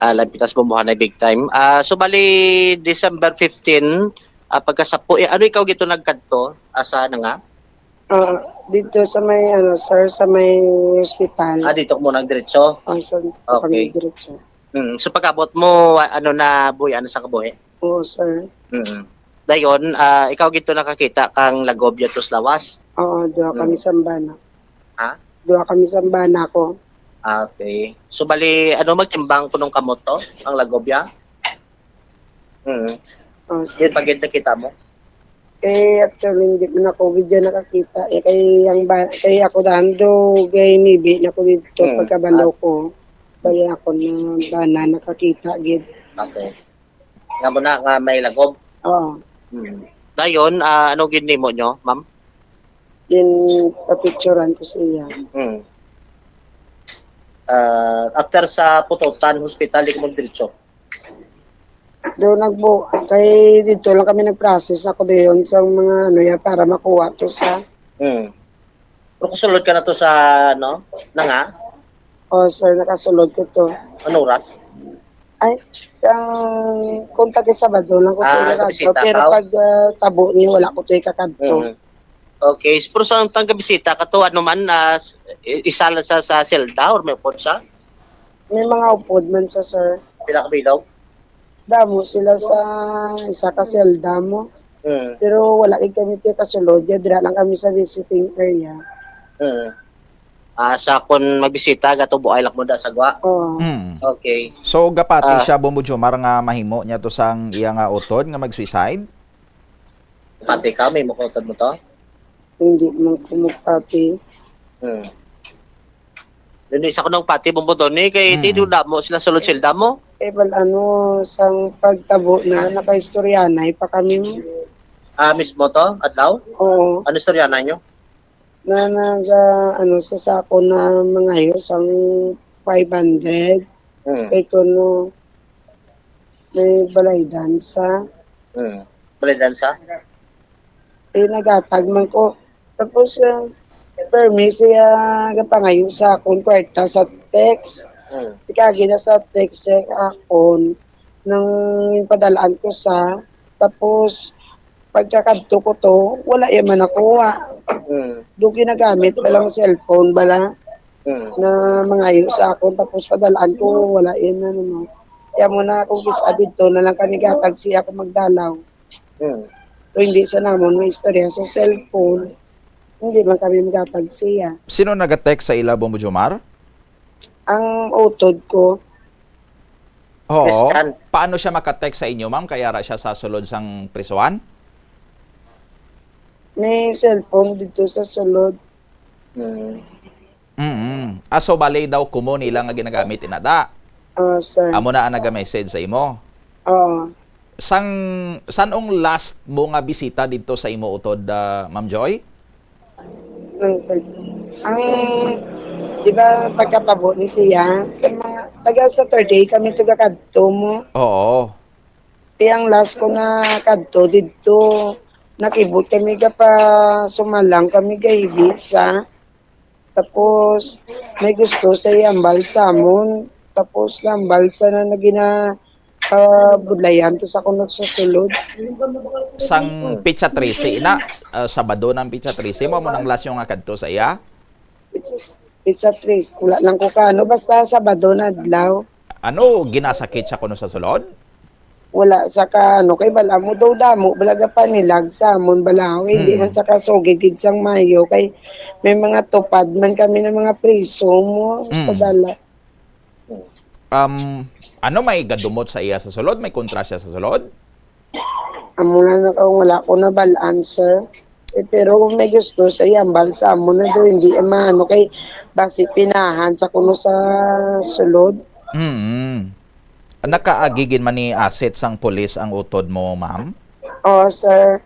Lampitas bumuhan na big time. So bali December 15, pagkasapo, ano ikaw gito nagkadto? Asa na nga? Ah, dito sa may ano sir, sa may hospital. Dito ko muna diretso. So dito Okay. kami diretso. So pagkabot mo, ano na buhi, ano sa kabuhi? Oo sir. Dayon, ikaw gito nakakita kang lagobya tos lawas. Oo, duha kami sambana. Ha? Duha kami sambana ko. Okay. So bali, ano magtimbang kunong kamot to? Ang lagobya? Oo sir. Yun pag kita mo? Actually hindi ko na COVID dyan nakakita. Kay ako dando gay nibi na ko dito pagkabalo ko. Kaya ako na bana nakakita gid. Okay. Nga mo na nga may lagob? Oo. Dayon, ano ginimo nyo, ma'am? Din papicturean ko siya. After sa Pututan Hospital, di ko magdiretso. Doon kay dito lang kami nag-process ako doon sa mga ano ya para makuha to sa Pero kusulod ka na to sa, no? Na nga? sir, nakasulod ko to. Ano oras? Ay, kung taga Sabado lang ko to ikakadto. bisita Pero ka? pag tabo ni wala ko to ikakadto. Okay, pero sa tangga bisita ka to, ano man, isa lang sa selda or may upod sa? May mga upod man sa sir. Pinakabilaw? Damo sila sa isa ka selda mo. Pero wala kami to kasulod. Dira lang kami sa visiting area. Sa kon magbisita, gato buhay lang mo da sa gwa? Oo. Okay. So gapati siya Bombo-Jomar nga mahimo niya to sang iya nga utod nga mag-suicide? Pati ka, may mukotod mo to? Hindi man kumupati. Doon isa ko ng pati bumbo doon kay tito mo sila sulod silda mo. Sang pagtabo na nakaistoryanay pa kami. Mismo to, adlaw? Oo. Ano storya na nyo? Na sa sako na mga hayos ang 500. Kay kuno may balay dansa. Balidan sa? Nagatag man ko. Tapos permis siya gapangayo sa akong kwarta sa text. Tikagi na sa text akon nang padalaan ko sa tapos pagkakadto ko to wala yaman nakuha. Doon ginagamit balang cellphone bala na mangayo sa akon tapos padalaan ko wala yan ano. Kaya muna akong gisa dito na lang kami gatag siya ako magdalaw. So, hindi sa namon may istorya sa cellphone. Hindi man kami magatag siya. Sino nag-text sa ila Bombo-Jomar? Ang utod ko, Oo. Christian. Paano siya maka-text sa inyo, ma'am? Kaya ra siya sa sulod sang prisuan? may cellphone dito sa sulod. So balay daw kumo nila nga ginagamit inada. Sir. Amo na ang naga-message sa imo. Sanong last mo nga bisita dito sa imo utod, Ma'am Joy? Di ba pagkatabo ni siya, sa mga taga Saturday kami taga kadto mo. Oo. Ang last ko na kadto dito, nakibot kami ka pa sumalang kami kay visa. Tapos may gusto sa iyambal samon. Tapos gambal sa na nagina budlayan to sa kunot sa sulod. Sang Pitsa 13 na, Sabado ng Pitsa 13 mo nang last yung nga kadto sa iya? Pizza Trace, wala lang ko kano, basta Sabado na adlaw. Ano ginasakit sa kuno sa sulod? Wala sa kano, kay bala mo daw damo, balaga pa nilag sa amon balaw, hindi man sa kasugigid sang mayo, kay may mga tupad man kami ng mga priso mo sa dala. Ano may gadumot sa iya sa sulod? May kontra siya sa sulod? Amo na wala ko na balaan, sir. Pero kung may gusto sa iyambal sa amo na daw, hindi maano kay basi pinahan sa kuno sa sulod. Nakaagigin man ni asset sang pulis ang utod mo, ma'am? Sir.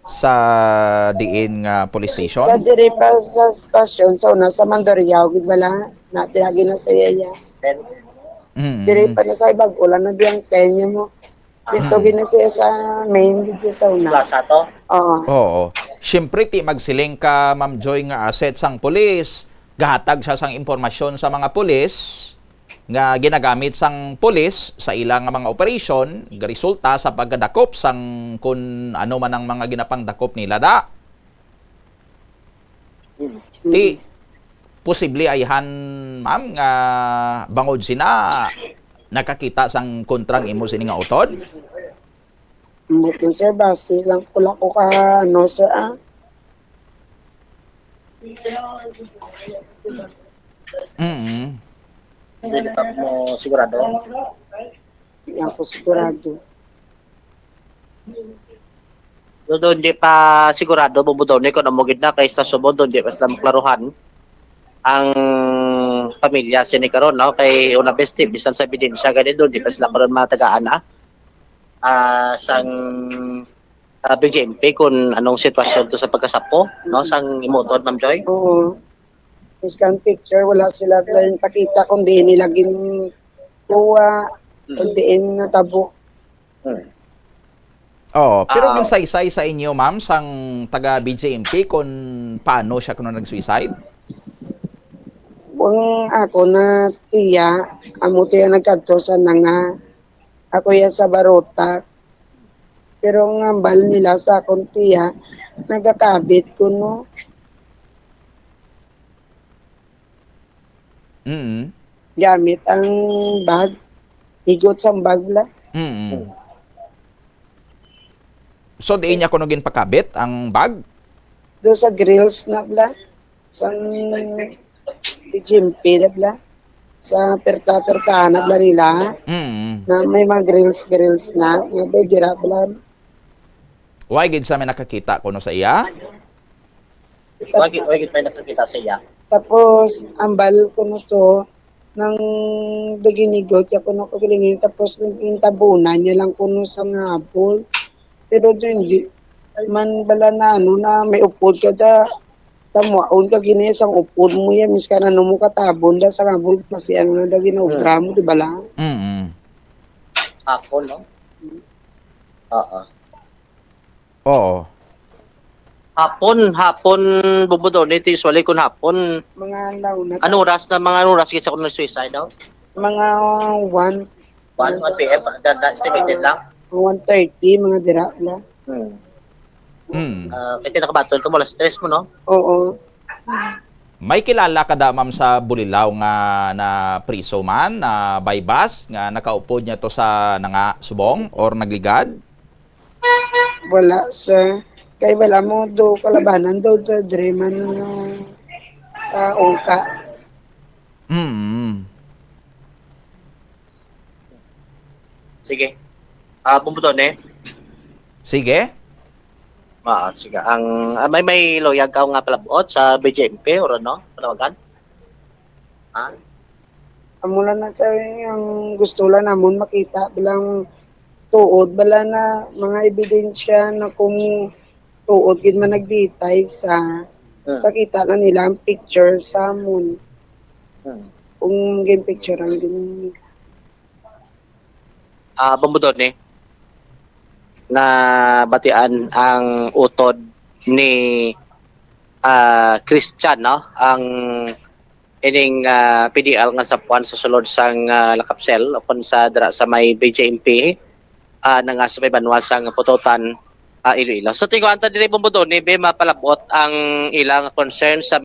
Sa diin nga police station? Sa diri pa sa stasyon, sa una sa Mandariao, gid bala, natihagi na sa iya. Diri pa na sa ibag, ulan na diyang tenyo mo. Dito ginasiya sa main dito sa una. Plaza to? Oo. Siyempre, ti magsiling ka, Ma'am Joy, nga asset sang pulis. Gahatag siya sang impormasyon sa mga pulis. nga ginagamit sang pulis sa ilang mga operasyon nga resulta sa pagdakop sang kun ano man ang mga ginapangdakop nila da. Ti posible ayhan ma'am nga bangod sina nakakita sang kontrang imo sini nga utod. Buti sir, base lang pula ko ka, ano sir Hindi pa mo sigurado. Hindi ako sigurado. Doon di pa sigurado bubudon ni ko na mo gid na kay sa subod doon di pa sila maklaruhan ang pamilya sini karon no kay una besti bisan sa ebidensya gani doon di pa sila karon matagaan sang BJMP kung anong sitwasyon to sa pagkasapo no sang imutod Ma'am Joy. Oo. Scan picture, wala sila tayong pakita kung di nila ginkuha, kung di natabo. Oh, pero ginsaysay sa inyo ma'am sang taga BJMP kung paano siya kuno nag-suicide? Kung ako na tiya, amo tiya nagkadto sa nanga, ako ya sa barota. Pero ang ambal nila sa akong tiya, nagakabit ko no. Gamit ang bag, higot sa bag la. So diin niya kuno ginpakabit ang bag? Doon sa grills na bla, sa Jimpi na bla, sa perta-perta na bla nila, na may mga grills na, nga doon gira bla. Why gid sa may nakakita kuno sa iya? Wagi pa nakakita sa iya. Tapos, ambal ko no to, nang daginigot, ya ko no kagilingin, tapos yung tabunan niya lang ko no sa ngapol. Pero doon, di man bala na, ano na, may upod ka da, tamuaon ka gini, sang upod mo yan, miska na mo katabon da, sa ngapol, kasi ano na da ginobra mo, di ba lang? Ako no? Oo. Hapon bubudon ito usually kun hapon. Mga launa. Anong oras kita kung suicide daw? Mga 1 1 PM, that estimated lang. 1:30, mga dira la. Kaya nakabaton ka mo, stress mo, no? Oo. May kilala ka da ma'am sa Bulilaw nga na priso man na by bus nga nakaupod niya to sa nanga subong or nagligad? Wala, sir. Kaya wala mo do kalabanan do sa Dreman sa Ongka. Sige. Bumbuton eh. Sige. Sige. Ang may loyag ka nga palabot sa BJMP or ano? Panawagan? Amula na sa yung gusto lang namon makita bilang tuod bala na mga ebidensya na kung tuod gid man nagbitay sa pakita na nila ang picture sa amon. Kung game picture ang din. Bumbuton eh. Na batian ang utod ni Christian, no? Ang ining PDL nga sa puan sa sulod sang Lakapsel upon sa dra sa may BJMP na nga sa may banwasang Pututan, Iloilo. So tingo anta diri bumbuton ni be mapalabot ang ilang concern sa